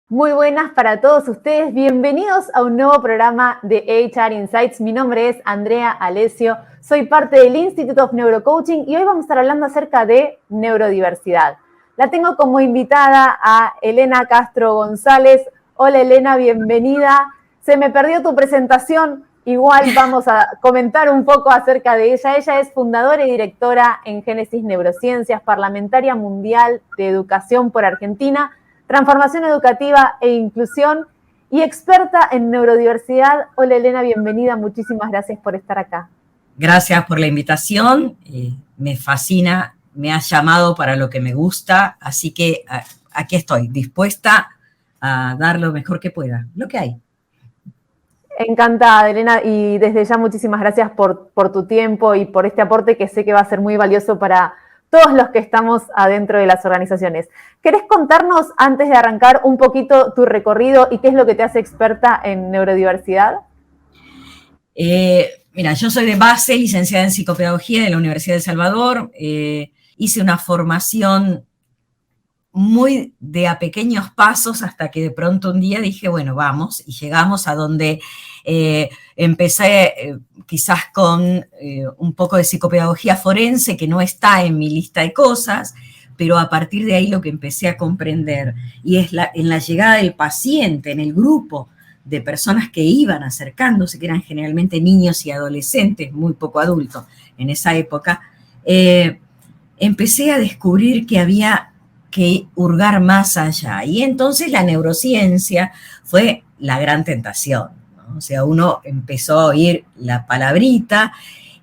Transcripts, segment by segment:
Muy buenas para todos ustedes, bienvenidos a un nuevo programa de HR Insights. Mi nombre es Andrea Alessio, soy parte del Institute of Neurocoaching y hoy vamos a estar hablando acerca de neurodiversidad. La tengo como invitada a Elena Castro González. Hola Elena, bienvenida. Se me perdió tu presentación, igual vamos a comentar un poco acerca de ella. Ella es fundadora y directora en Génesis Neurociencias, parlamentaria mundial de Educación por Argentina, Transformación Educativa e Inclusión y experta en neurodiversidad. Hola Elena, bienvenida, muchísimas gracias por estar acá. Gracias por la invitación, me fascina, me has llamado para lo que me gusta, así que aquí estoy, dispuesta a dar lo mejor que pueda, lo que hay. Encantada, Elena, y desde ya muchísimas gracias por tu tiempo y por este aporte que sé que va a ser muy valioso para todos los que estamos adentro de las organizaciones. ¿Querés contarnos, antes de arrancar, un poquito tu recorrido y qué es lo que te hace experta en neurodiversidad? Mira, yo soy de base licenciada en psicopedagogía de la Universidad de El Salvador. Hice una formación muy de a pequeños pasos hasta que de pronto un día dije, bueno, vamos, y llegamos a donde empecé quizás con un poco de psicopedagogía forense, que no está en mi lista de cosas, pero a partir de ahí lo que empecé a comprender, y es en la llegada del paciente, en el grupo de personas que iban acercándose, que eran generalmente niños y adolescentes, muy poco adultos en esa época, empecé a descubrir que había que hurgar más allá. Y entonces la neurociencia fue la gran tentación, ¿no? O sea, uno empezó a oír la palabrita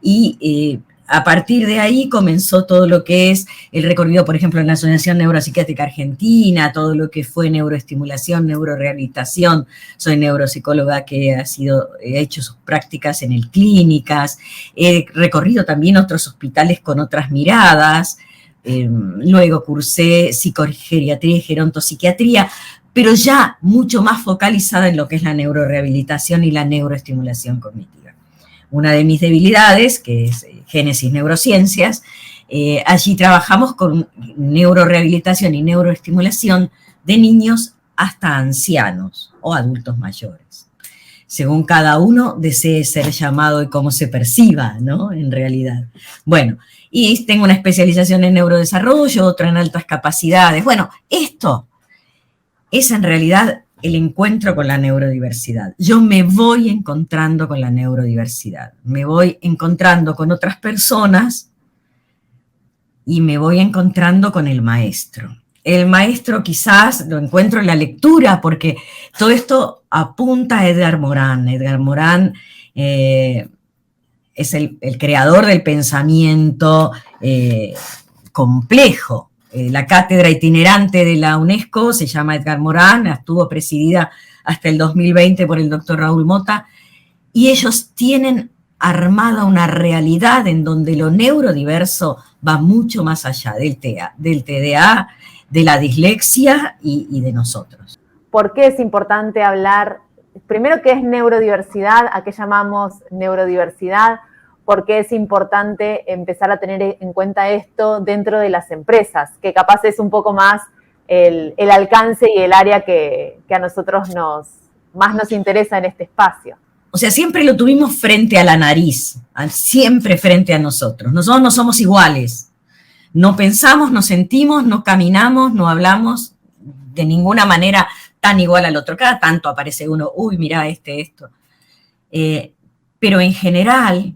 y a partir de ahí comenzó todo lo que es el recorrido, por ejemplo, en la Asociación Neuropsiquiátrica Argentina, todo lo que fue neuroestimulación, neurorehabilitación. Soy neuropsicóloga que he hecho sus prácticas en el clínicas, he recorrido también otros hospitales con otras miradas. Luego cursé psicogeriatría y gerontopsiquiatría, pero ya mucho más focalizada en lo que es la neurorehabilitación y la neuroestimulación cognitiva. Una de mis debilidades, que es Génesis Neurociencias, allí trabajamos con neurorehabilitación y neuroestimulación de niños hasta ancianos o adultos mayores, según cada uno desee ser llamado y cómo se perciba, ¿no? En realidad. Bueno, y tengo una especialización en neurodesarrollo, otra en altas capacidades. Bueno, esto es en realidad el encuentro con la neurodiversidad. Yo me voy encontrando con la neurodiversidad, me voy encontrando con otras personas y me voy encontrando con el maestro. El maestro quizás lo encuentro en la lectura, porque todo esto apunta a Edgar Morin. Edgar Morin es el creador del pensamiento complejo. La cátedra itinerante de la UNESCO se llama Edgar Morin, estuvo presidida hasta el 2020 por el doctor Raúl Mota, y ellos tienen armada una realidad en donde lo neurodiverso va mucho más allá del TDA, de la dislexia y de nosotros. ¿Por qué es importante hablar, primero, qué es neurodiversidad, a qué llamamos neurodiversidad? ¿Por qué es importante empezar a tener en cuenta esto dentro de las empresas? Que capaz es un poco más el alcance y el área que a nosotros más nos interesa en este espacio. O sea, siempre lo tuvimos frente a la nariz, siempre frente a nosotros. Nosotros no somos iguales. No pensamos, no sentimos, no caminamos, no hablamos de ninguna manera tan igual al otro. Cada tanto aparece uno, uy, mirá esto. Pero en general,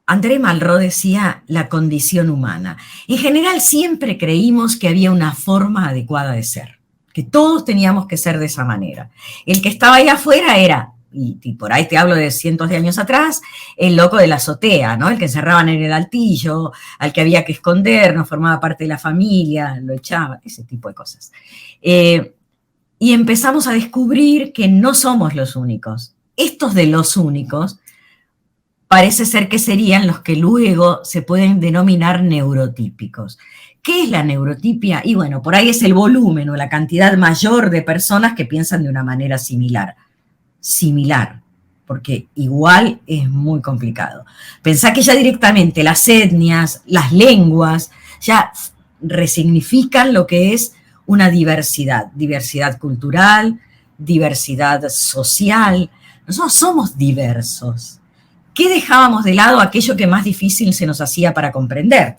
André Malraux decía la condición humana. En general siempre creímos que había una forma adecuada de ser, que todos teníamos que ser de esa manera. El que estaba ahí afuera era, y por ahí te hablo de cientos de años atrás, el loco de la azotea, ¿no? El que encerraban en el altillo, al que había que esconder, no formaba parte de la familia, lo echaban, ese tipo de cosas. Y empezamos a descubrir que no somos los únicos. Estos de los únicos parece ser que serían los que luego se pueden denominar neurotípicos. ¿Qué es la neurotipia? Y bueno, por ahí es el volumen o la cantidad mayor de personas que piensan de una manera similar. Similar, porque igual es muy complicado. Pensá que ya directamente las etnias, las lenguas, ya resignifican lo que es una diversidad, diversidad cultural, diversidad social. Nosotros somos diversos. ¿Qué dejábamos de lado? Aquello que más difícil se nos hacía para comprender.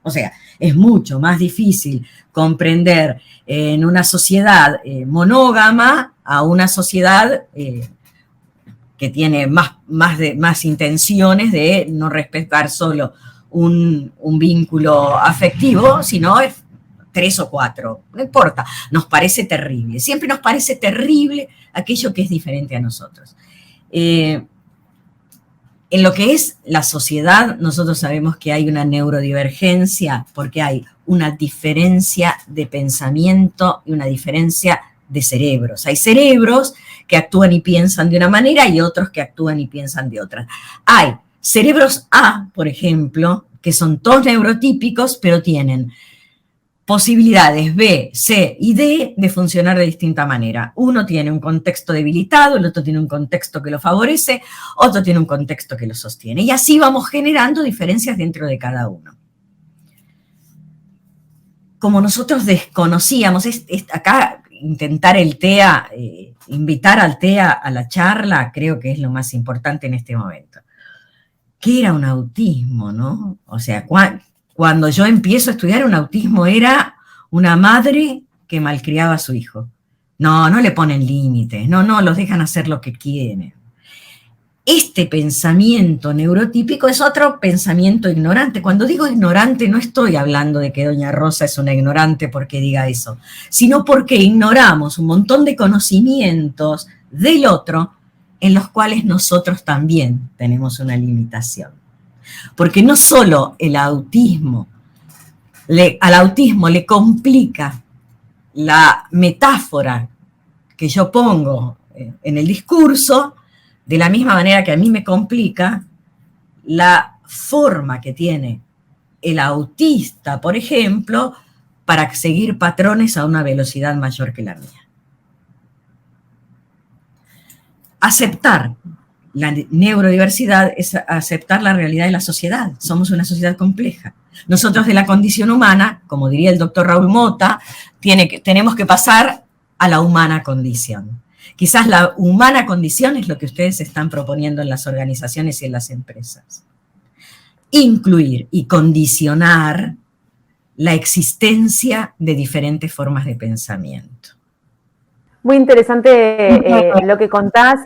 O sea, es mucho más difícil comprender en una sociedad monógama a una sociedad que tiene más intenciones de no respetar solo un vínculo afectivo, sino 3 o 4, no importa, nos parece terrible. Siempre nos parece terrible aquello que es diferente a nosotros. En lo que es la sociedad, nosotros sabemos que hay una neurodivergencia porque hay una diferencia de pensamiento y una diferencia de cerebros. Hay cerebros que actúan y piensan de una manera y otros que actúan y piensan de otra. Hay cerebros A, por ejemplo, que son todos neurotípicos, pero tienen posibilidades B, C y D de funcionar de distinta manera. Uno tiene un contexto debilitado, el otro tiene un contexto que lo favorece, otro tiene un contexto que lo sostiene. Y así vamos generando diferencias dentro de cada uno. Como nosotros desconocíamos, acá intentar el TEA, invitar al TEA a la charla, creo que es lo más importante en este momento. ¿Qué era un autismo, no? O sea, cuando yo empiezo a estudiar, un autismo era una madre que malcriaba a su hijo. No le ponen límites, no, los dejan hacer lo que quieren. Este pensamiento neurotípico es otro pensamiento ignorante. Cuando digo ignorante, no estoy hablando de que doña Rosa es una ignorante porque diga eso, sino porque ignoramos un montón de conocimientos del otro en los cuales nosotros también tenemos una limitación. Porque no solo el autismo, al autismo le complica la metáfora que yo pongo en el discurso, de la misma manera que a mí me complica la forma que tiene el autista, por ejemplo, para seguir patrones a una velocidad mayor que la mía. Aceptar la neurodiversidad es aceptar la realidad de la sociedad. Somos una sociedad compleja. Nosotros de la condición humana, como diría el doctor Raúl Mota, tenemos que pasar a la humana condición. Quizás la humana condición es lo que ustedes están proponiendo en las organizaciones y en las empresas. Incluir y condicionar la existencia de diferentes formas de pensamiento. Muy interesante lo que contás.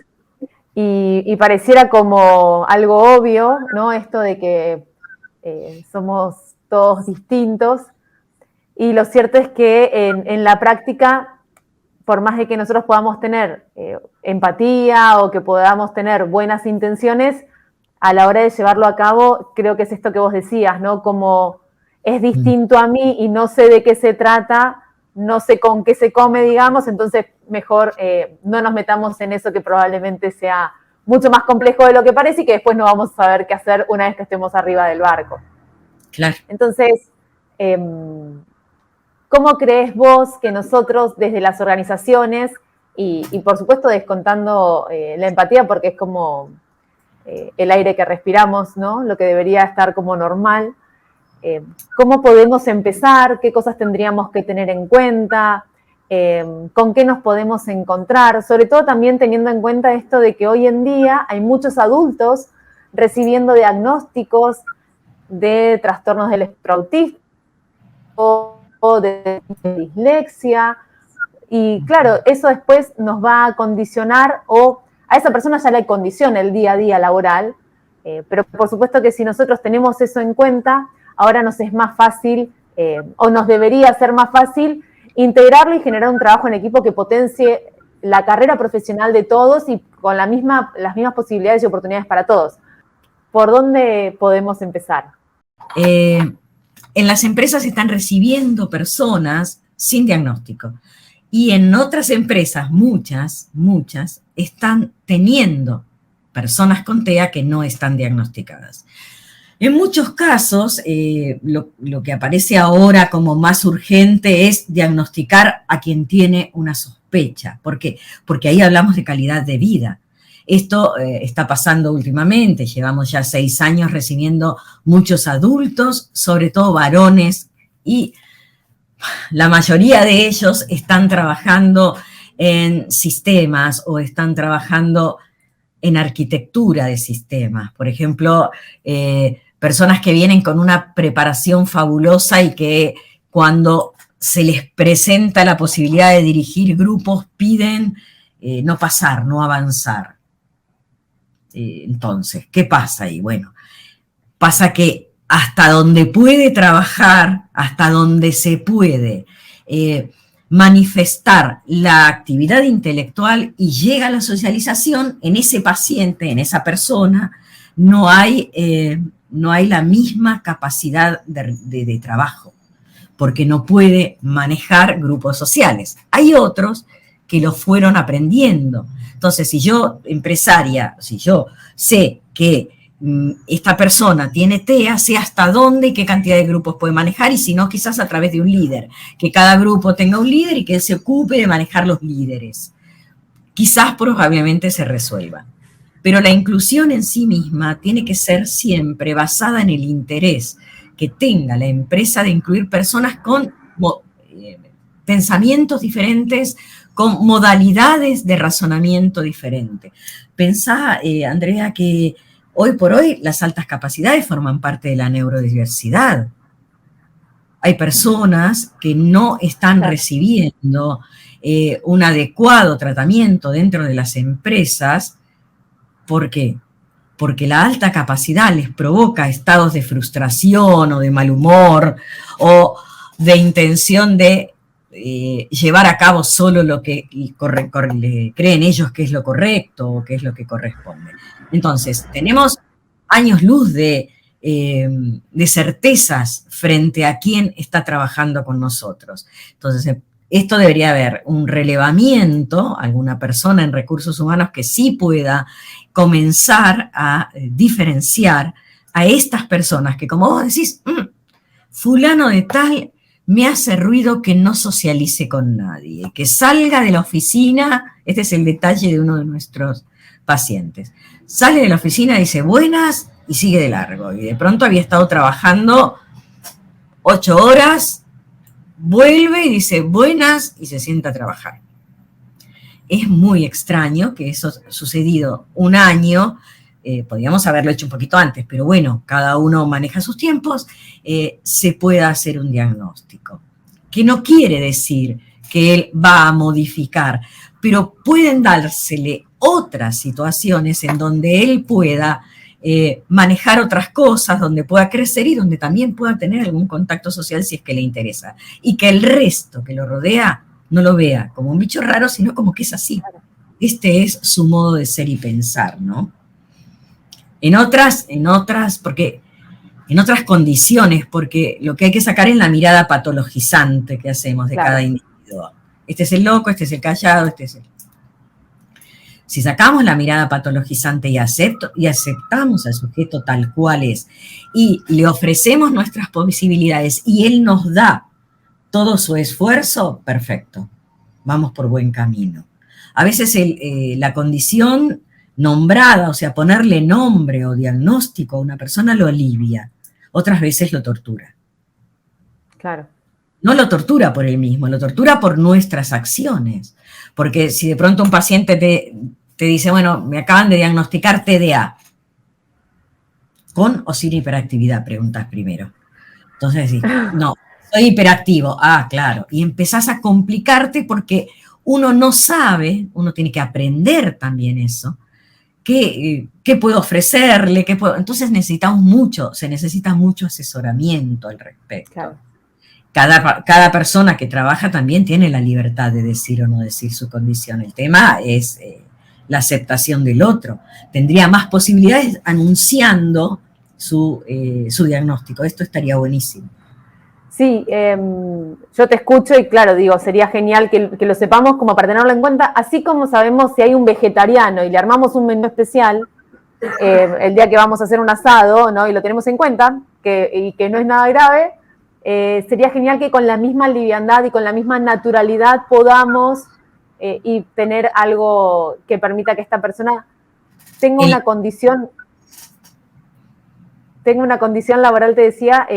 Y pareciera como algo obvio, ¿no? Esto de que somos todos distintos. Y lo cierto es que en la práctica, por más de que nosotros podamos tener empatía o que podamos tener buenas intenciones, a la hora de llevarlo a cabo, creo que es esto que vos decías, ¿no? Como es distinto a mí y no sé de qué se trata, no sé con qué se come, digamos, entonces mejor no nos metamos en eso que probablemente sea mucho más complejo de lo que parece y que después no vamos a saber qué hacer una vez que estemos arriba del barco. Claro. Entonces, ¿cómo crees vos que nosotros desde las organizaciones, y por supuesto descontando la empatía porque es como el aire que respiramos, ¿no? Lo que debería estar como normal, ¿cómo podemos empezar? ¿Qué cosas tendríamos que tener en cuenta? ¿Con qué nos podemos encontrar? Sobre todo también teniendo en cuenta esto de que hoy en día hay muchos adultos recibiendo diagnósticos de trastornos del espectro autista o de dislexia, y claro, eso después nos va a condicionar, o a esa persona ya le condiciona el día a día laboral, pero por supuesto que si nosotros tenemos eso en cuenta, ahora nos es más fácil, o nos debería ser más fácil, integrarlo y generar un trabajo en equipo que potencie la carrera profesional de todos y con las mismas posibilidades y oportunidades para todos. ¿Por dónde podemos empezar? En las empresas se están recibiendo personas sin diagnóstico. Y en otras empresas, muchas, están teniendo personas con TEA que no están diagnosticadas. En muchos casos, lo que aparece ahora como más urgente es diagnosticar a quien tiene una sospecha. ¿Por qué? Porque ahí hablamos de calidad de vida. Esto está pasando últimamente, llevamos ya 6 años recibiendo muchos adultos, sobre todo varones, y la mayoría de ellos están trabajando en sistemas o están trabajando en arquitectura de sistemas. Por ejemplo, personas que vienen con una preparación fabulosa y que cuando se les presenta la posibilidad de dirigir grupos piden no pasar, no avanzar. Entonces, ¿qué pasa ahí? Bueno, pasa que hasta donde puede trabajar, hasta donde se puede manifestar la actividad intelectual y llega la socialización, en ese paciente, en esa persona, no hay la misma capacidad de trabajo, porque no puede manejar grupos sociales. Hay otros que lo fueron aprendiendo. Entonces, si yo, empresaria, si yo sé que esta persona tiene TEA, sé hasta dónde y qué cantidad de grupos puede manejar, y si no, quizás a través de un líder, que cada grupo tenga un líder y que él se ocupe de manejar los líderes. Quizás probablemente se resuelva. Pero la inclusión en sí misma tiene que ser siempre basada en el interés que tenga la empresa de incluir personas con pensamientos diferentes, con modalidades de razonamiento diferentes. Pensá, Andrea, que hoy por hoy las altas capacidades forman parte de la neurodiversidad. Hay personas que no están recibiendo un adecuado tratamiento dentro de las empresas. ¿Por qué? Porque la alta capacidad les provoca estados de frustración o de mal humor o de intención de llevar a cabo solo lo que creen ellos que es lo correcto o que es lo que corresponde. Entonces, tenemos años luz de certezas frente a quién está trabajando con nosotros. Entonces, esto debería haber un relevamiento, alguna persona en recursos humanos que sí pueda comenzar a diferenciar a estas personas que, como vos decís, fulano de tal me hace ruido que no socialice con nadie, que salga de la oficina. Este es el detalle de uno de nuestros pacientes. Sale de la oficina, dice buenas y sigue de largo. Y de pronto había estado trabajando 8 horas, vuelve y dice buenas y se sienta a trabajar. Es muy extraño que eso ha sucedido un año. Podríamos haberlo hecho un poquito antes, pero bueno, cada uno maneja sus tiempos, se pueda hacer un diagnóstico. Que no quiere decir que él va a modificar, pero pueden dársele otras situaciones en donde él pueda manejar otras cosas, donde pueda crecer y donde también pueda tener algún contacto social si es que le interesa. Y que el resto que lo rodea no lo vea como un bicho raro, sino como que es así. Este es su modo de ser y pensar, ¿no? En otras condiciones, porque lo que hay que sacar es la mirada patologizante que hacemos de cada individuo. Este es el loco, este es el callado, este es el... Si sacamos la mirada patologizante y aceptamos al sujeto tal cual es y le ofrecemos nuestras posibilidades y él nos da todo su esfuerzo, perfecto, vamos por buen camino. A veces la condición nombrada, o sea, ponerle nombre o diagnóstico a una persona lo alivia, otras veces lo tortura. Claro. No lo tortura por él mismo, lo tortura por nuestras acciones. Porque si de pronto un paciente te dice, bueno, me acaban de diagnosticar TDA, ¿con o sin hiperactividad? Preguntas primero. Entonces decís, no, soy hiperactivo. Ah, claro. Y empezás a complicarte porque uno no sabe, uno tiene que aprender también eso. ¿Qué puedo ofrecerle? Entonces se necesita mucho asesoramiento al respecto. Claro. Cada persona que trabaja también tiene la libertad de decir o no decir su condición. El tema es la aceptación del otro. Tendría más posibilidades anunciando su diagnóstico. Esto estaría buenísimo. Sí, yo te escucho y claro, digo, sería genial que lo sepamos como para tenerlo en cuenta, así como sabemos si hay un vegetariano y le armamos un menú especial, el día que vamos a hacer un asado, ¿no? Y lo tenemos en cuenta, y que no es nada grave, sería genial que con la misma liviandad y con la misma naturalidad podamos y tener algo que permita que esta persona tenga una condición laboral, te decía,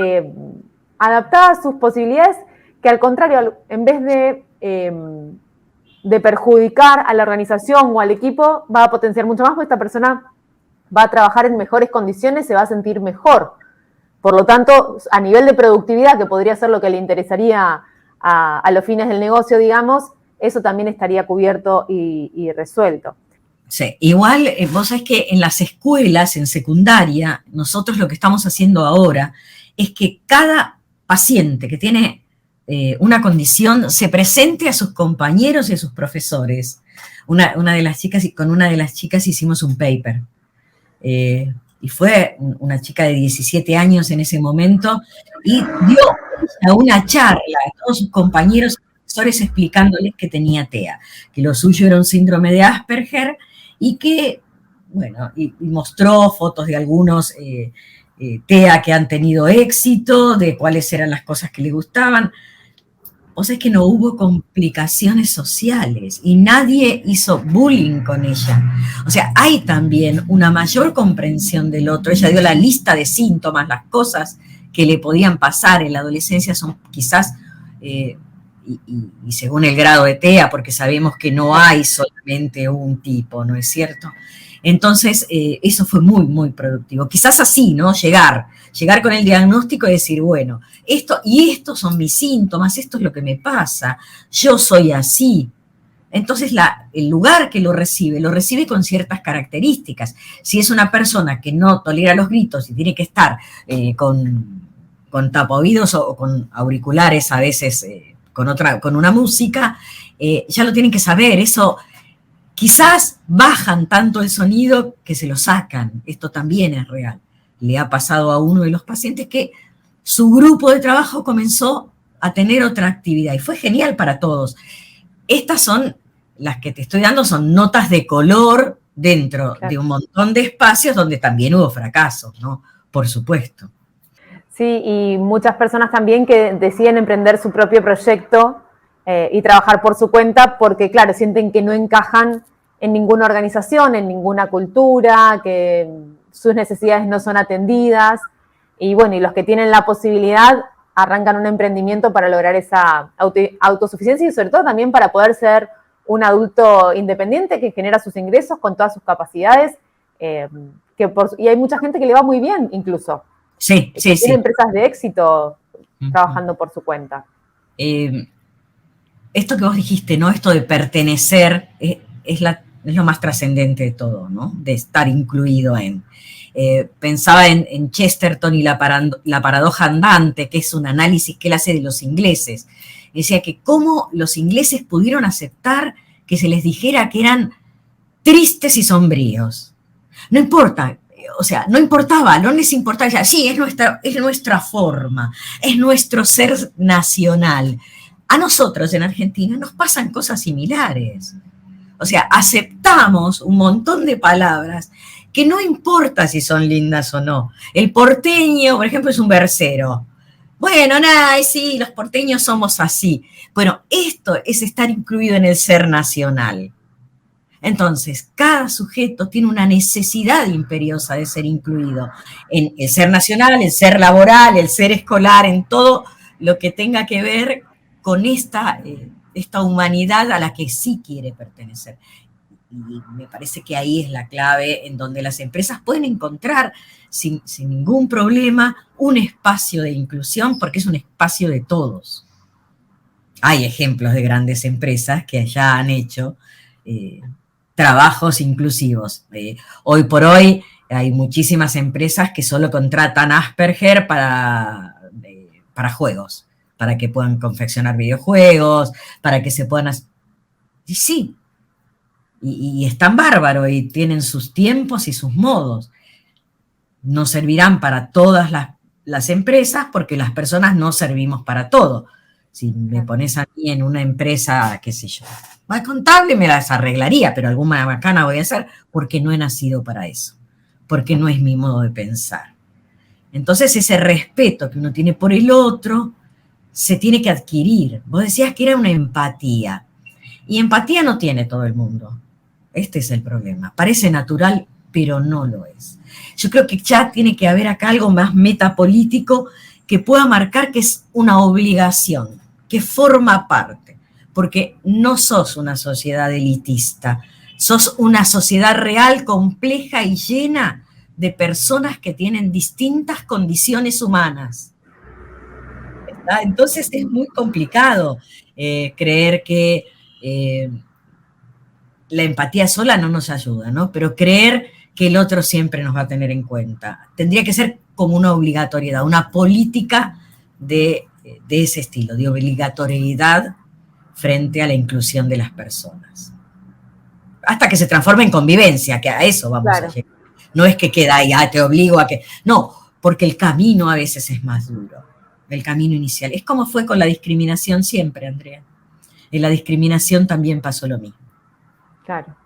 adaptada a sus posibilidades, que al contrario, en vez de perjudicar a la organización o al equipo, va a potenciar mucho más, porque esta persona va a trabajar en mejores condiciones, se va a sentir mejor. Por lo tanto, a nivel de productividad, que podría ser lo que le interesaría a los fines del negocio, digamos, eso también estaría cubierto y resuelto. Sí, igual, vos sabés que en las escuelas, en secundaria, nosotros lo que estamos haciendo ahora es que cada paciente que tiene una condición se presente a sus compañeros y a sus profesores. Una de las chicas, con una de las chicas hicimos un paper. Y fue una chica de 17 años en ese momento y dio una charla a todos sus compañeros y profesores explicándoles que tenía TEA, que lo suyo era un síndrome de Asperger y que, bueno, y mostró fotos de algunos TEA que han tenido éxito, de cuáles eran las cosas que le gustaban. O sea, es que no hubo complicaciones sociales y nadie hizo bullying con ella. O sea, hay también una mayor comprensión del otro. Ella dio la lista de síntomas, las cosas que le podían pasar en la adolescencia son quizás, y según el grado de TEA, porque sabemos que no hay solamente un tipo, ¿no es cierto? Entonces, eso fue muy, muy productivo. Quizás así, ¿no? Llegar con el diagnóstico y decir, bueno, estos son mis síntomas, esto es lo que me pasa, yo soy así. Entonces, el lugar que lo recibe con ciertas características. Si es una persona que no tolera los gritos y tiene que estar con tapaoídos o con auriculares, a veces con una música, ya lo tienen que saber. Eso quizás bajan tanto el sonido que se lo sacan. Esto también es real. Le ha pasado a uno de los pacientes que su grupo de trabajo comenzó a tener otra actividad y fue genial para todos. Estas son, las que te estoy dando, son notas de color dentro de un montón de espacios donde también hubo fracasos, ¿no? Por supuesto. Sí, y muchas personas también que deciden emprender su propio proyecto y trabajar por su cuenta porque, claro, sienten que no encajan en ninguna organización, en ninguna cultura, que sus necesidades no son atendidas. Y bueno, y los que tienen la posibilidad arrancan un emprendimiento para lograr esa autosuficiencia y sobre todo también para poder ser un adulto independiente que genera sus ingresos con todas sus capacidades. Y hay mucha gente que le va muy bien incluso. Sí. Tiene empresas de éxito trabajando por su cuenta. Esto que vos dijiste, ¿no? Esto de pertenecer es lo más trascendente de todo, ¿no? De estar incluido en. Pensaba en Chesterton y la paradoja andante, que es un análisis que él hace de los ingleses. Decía que cómo los ingleses pudieron aceptar que se les dijera que eran tristes y sombríos. No importa, o sea, no importaba, no les importaba, ya, sí, es nuestra forma, es nuestro ser nacional. A nosotros en Argentina nos pasan cosas similares. O sea, aceptamos un montón de palabras que no importa si son lindas o no. El porteño, por ejemplo, es un versero. Bueno, nada, sí, los porteños somos así. Bueno, esto es estar incluido en el ser nacional. Entonces, cada sujeto tiene una necesidad imperiosa de ser incluido en el ser nacional, el ser laboral, el ser escolar, en todo lo que tenga que ver con esta humanidad a la que sí quiere pertenecer. Y me parece que ahí es la clave en donde las empresas pueden encontrar sin ningún problema un espacio de inclusión porque es un espacio de todos. Hay ejemplos de grandes empresas que ya han hecho trabajos inclusivos. Hoy por hoy hay muchísimas empresas que solo contratan Asperger para juegos, para que puedan confeccionar videojuegos, para que se puedan... Y sí, y están bárbaros y tienen sus tiempos y sus modos. No servirán para todas las empresas porque las personas no servimos para todo. Si me pones a mí en una empresa, qué sé yo, más contable me las arreglaría, pero alguna bacana voy a hacer porque no he nacido para eso. porque no es mi modo de pensar. Entonces ese respeto que uno tiene por el otro se tiene que adquirir. Vos decías que era una empatía, y empatía no tiene todo el mundo. Este es el problema. Parece natural, pero no lo es. Yo creo que ya tiene que haber acá algo más metapolítico que pueda marcar que es una obligación, que forma parte, porque no sos una sociedad elitista, sos una sociedad real, compleja y llena de personas que tienen distintas condiciones humanas. ¿Está? Entonces es muy complicado creer que la empatía sola no nos ayuda, ¿no? Pero creer que el otro siempre nos va a tener en cuenta. Tendría que ser como una obligatoriedad, una política de ese estilo, de obligatoriedad frente a la inclusión de las personas. Hasta que se transforme en convivencia, que a eso vamos a llegar. No es que queda ahí, te obligo a que... No, porque el camino a veces es más duro, el camino inicial. Es como fue con la discriminación siempre, Andrea. En la discriminación también pasó lo mismo. Claro.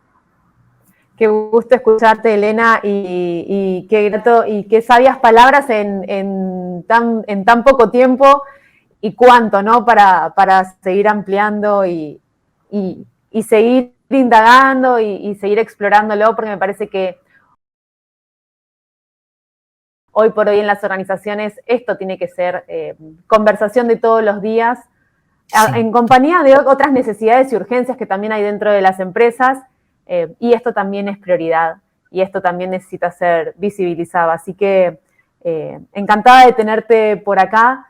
Qué gusto escucharte, Elena, y qué grato y qué sabias palabras en tan poco tiempo, y cuánto, ¿no? Para seguir ampliando y seguir indagando y seguir explorándolo, porque me parece que hoy por hoy en las organizaciones esto tiene que ser conversación de todos los días, sí, en compañía de otras necesidades y urgencias que también hay dentro de las empresas. Y esto también es prioridad, y esto también necesita ser visibilizado. Así que encantada de tenerte por acá.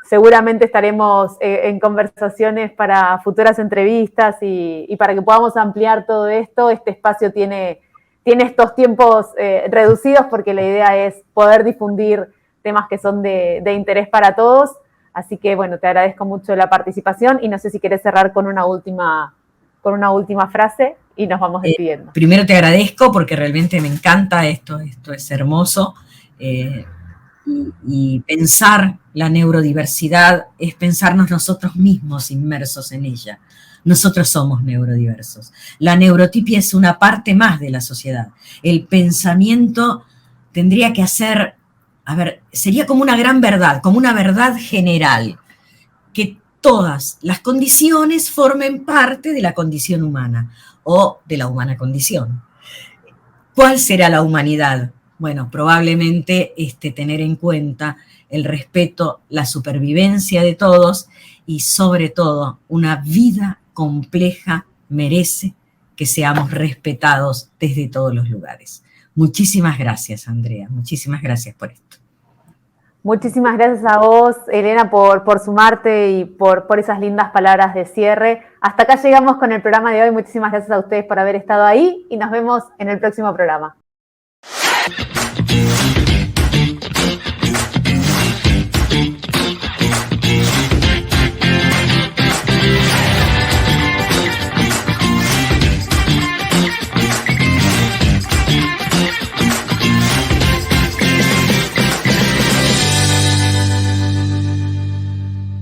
Seguramente estaremos en conversaciones para futuras entrevistas y para que podamos ampliar todo esto. Este espacio tiene estos tiempos reducidos porque la idea es poder difundir temas que son de interés para todos. Así que, bueno, te agradezco mucho la participación y no sé si querés cerrar con una última frase y nos vamos despidiendo. Primero te agradezco porque realmente me encanta esto es hermoso. Y pensar la neurodiversidad es pensarnos nosotros mismos inmersos en ella. Nosotros somos neurodiversos. La neurotipia es una parte más de la sociedad. El pensamiento tendría que hacer, sería como una gran verdad, como una verdad general, que todas las condiciones formen parte de la condición humana o de la humana condición. ¿Cuál será la humanidad? Bueno, probablemente tener en cuenta el respeto, la supervivencia de todos y sobre todo una vida compleja merece que seamos respetados desde todos los lugares. Muchísimas gracias, Andrea, muchísimas gracias por esto. Muchísimas gracias a vos, Elena, por sumarte y por esas lindas palabras de cierre. Hasta acá llegamos con el programa de hoy. Muchísimas gracias a ustedes por haber estado ahí y nos vemos en el próximo programa.